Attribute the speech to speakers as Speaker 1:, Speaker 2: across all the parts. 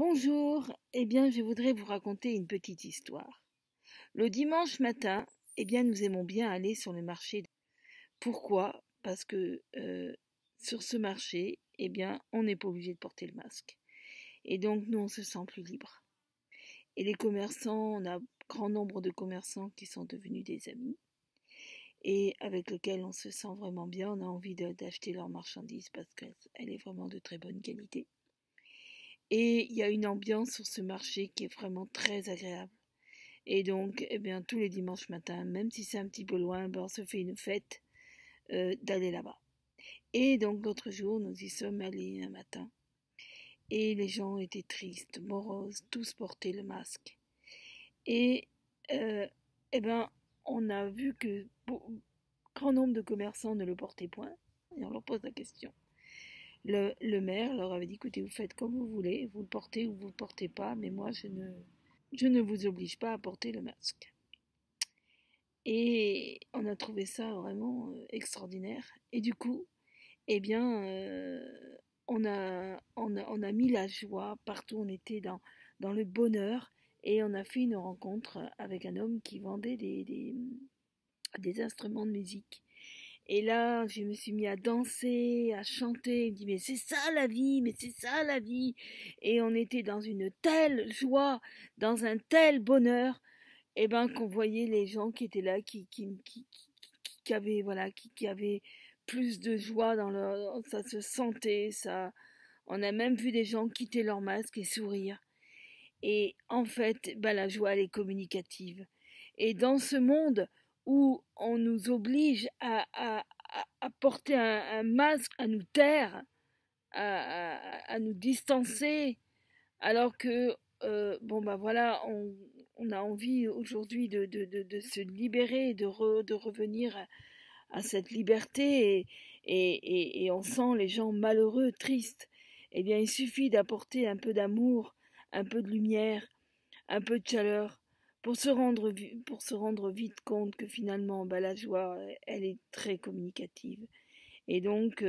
Speaker 1: Bonjour, je voudrais vous raconter une petite histoire. Le dimanche matin, nous aimons bien aller sur le marché. Pourquoi? Parce que sur ce marché, on n'est pas obligé de porter le masque. Et donc, nous, on se sent plus libre. Et les commerçants, on a grand nombre de commerçants qui sont devenus des amis et avec lesquels on se sent vraiment bien. On a envie d'acheter leurs marchandises parce qu'elle est vraiment de très bonne qualité. Et il y a une ambiance sur ce marché qui est vraiment très agréable. Et donc, tous les dimanches matins, même si c'est un petit peu loin, on se fait une fête d'aller là-bas. Et donc, l'autre jour, nous y sommes allés un matin. Et les gens étaient tristes, moroses, tous portaient le masque. Et, euh, eh ben, on a vu que grand nombre de commerçants ne le portaient point. Et on leur pose la question. Le maire leur avait dit, écoutez, vous faites comme vous voulez, vous le portez ou vous ne le portez pas, mais moi, je ne vous oblige pas à porter le masque. Et on a trouvé ça vraiment extraordinaire. Et du coup, eh bien, on a mis la joie partout. On était dans le bonheur et on a fait une rencontre avec un homme qui vendait des instruments de musique. Et là, je me suis mis à danser, à chanter. Il me dit, mais c'est ça la vie, mais c'est ça la vie. Et on était dans une telle joie, dans un tel bonheur, qu'on voyait les gens qui étaient là, qui avaient, voilà, qui avaient plus de joie dans leur, ça se sentait, ça. On a même vu des gens quitter leur masque et sourire. Et en fait, la joie, elle est communicative. Et dans ce monde où on nous oblige à porter un masque, à nous taire, à nous distancer, alors que, voilà, on a envie aujourd'hui de se libérer, de revenir à cette liberté, et on sent les gens malheureux, tristes. Eh bien, il suffit d'apporter un peu d'amour, un peu de lumière, un peu de chaleur, pour se rendre vite compte que finalement, la joie, elle est très communicative. Et donc,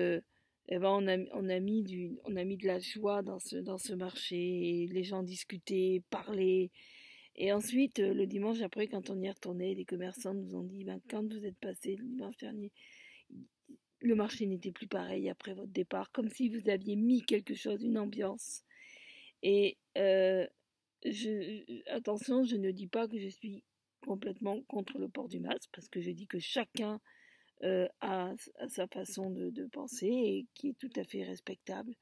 Speaker 1: on a mis de la joie dans ce marché, et les gens discutaient, parlaient. Et ensuite, le dimanche après, quand on y est retourné, les commerçants nous ont dit, quand vous êtes passé le dimanche dernier, le marché n'était plus pareil après votre départ, comme si vous aviez mis quelque chose, une ambiance. Et attention, je ne dis pas que je suis complètement contre le port du masque, parce que je dis que chacun a sa façon de penser et qui est tout à fait respectable.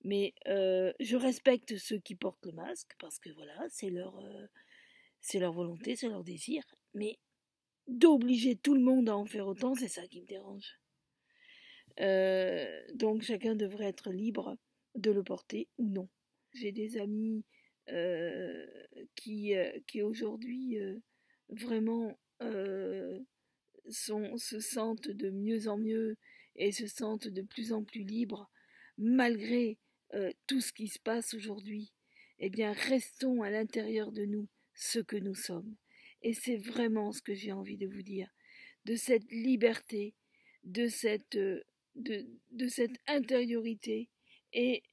Speaker 1: Mais je respecte ceux qui portent le masque parce que voilà, c'est leur volonté, c'est leur désir. Mais d'obliger tout le monde à en faire autant, c'est ça qui me dérange. Donc chacun devrait être libre de le porter ou non. J'ai des amis euh, qui aujourd'hui vraiment se sentent de mieux en mieux et se sentent de plus en plus libres malgré tout ce qui se passe aujourd'hui. Eh bien, restons à l'intérieur de nous ce que nous sommes. Et c'est vraiment ce que j'ai envie de vous dire, de cette liberté, de cette, euh, de cette intériorité. Et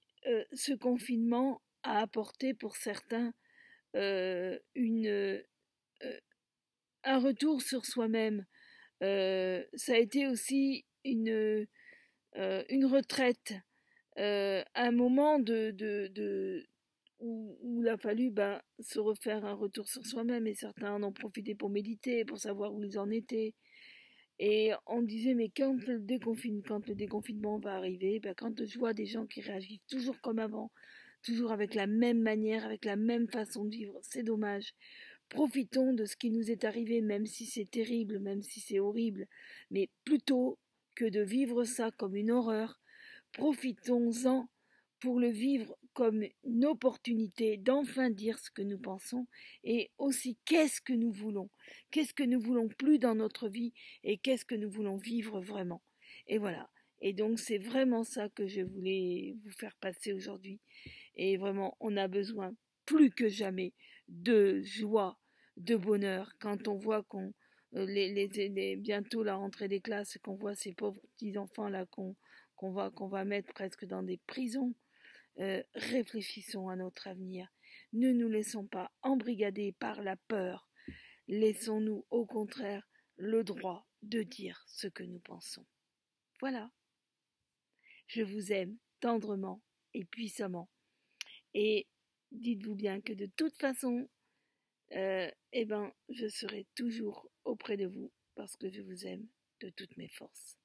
Speaker 1: ce confinement a apporté pour certains un retour sur soi-même. Ça a été aussi une retraite, un moment où il a fallu se refaire un retour sur soi-même, et certains en ont profité pour méditer, pour savoir où ils en étaient. Et on disait, mais quand le déconfinement va arriver, quand je vois des gens qui réagissent toujours comme avant, toujours avec la même manière, avec la même façon de vivre, c'est dommage. Profitons de ce qui nous est arrivé, même si c'est terrible, même si c'est horrible, mais plutôt que de vivre ça comme une horreur, profitons-en pour le vivre comme une opportunité d'enfin dire ce que nous pensons, et aussi qu'est-ce que nous voulons plus dans notre vie, et qu'est-ce que nous voulons vivre vraiment. Et voilà. Et donc c'est vraiment ça que je voulais vous faire passer aujourd'hui. Et vraiment, on a besoin plus que jamais de joie, de bonheur. Quand on voit bientôt la rentrée des classes, qu'on voit ces pauvres petits enfants là qu'on va mettre presque dans des prisons, réfléchissons à notre avenir. Ne nous laissons pas embrigader par la peur. Laissons-nous au contraire le droit de dire ce que nous pensons. Voilà. Je vous aime tendrement et puissamment. Et dites-vous bien que de toute façon, je serai toujours auprès de vous parce que je vous aime de toutes mes forces.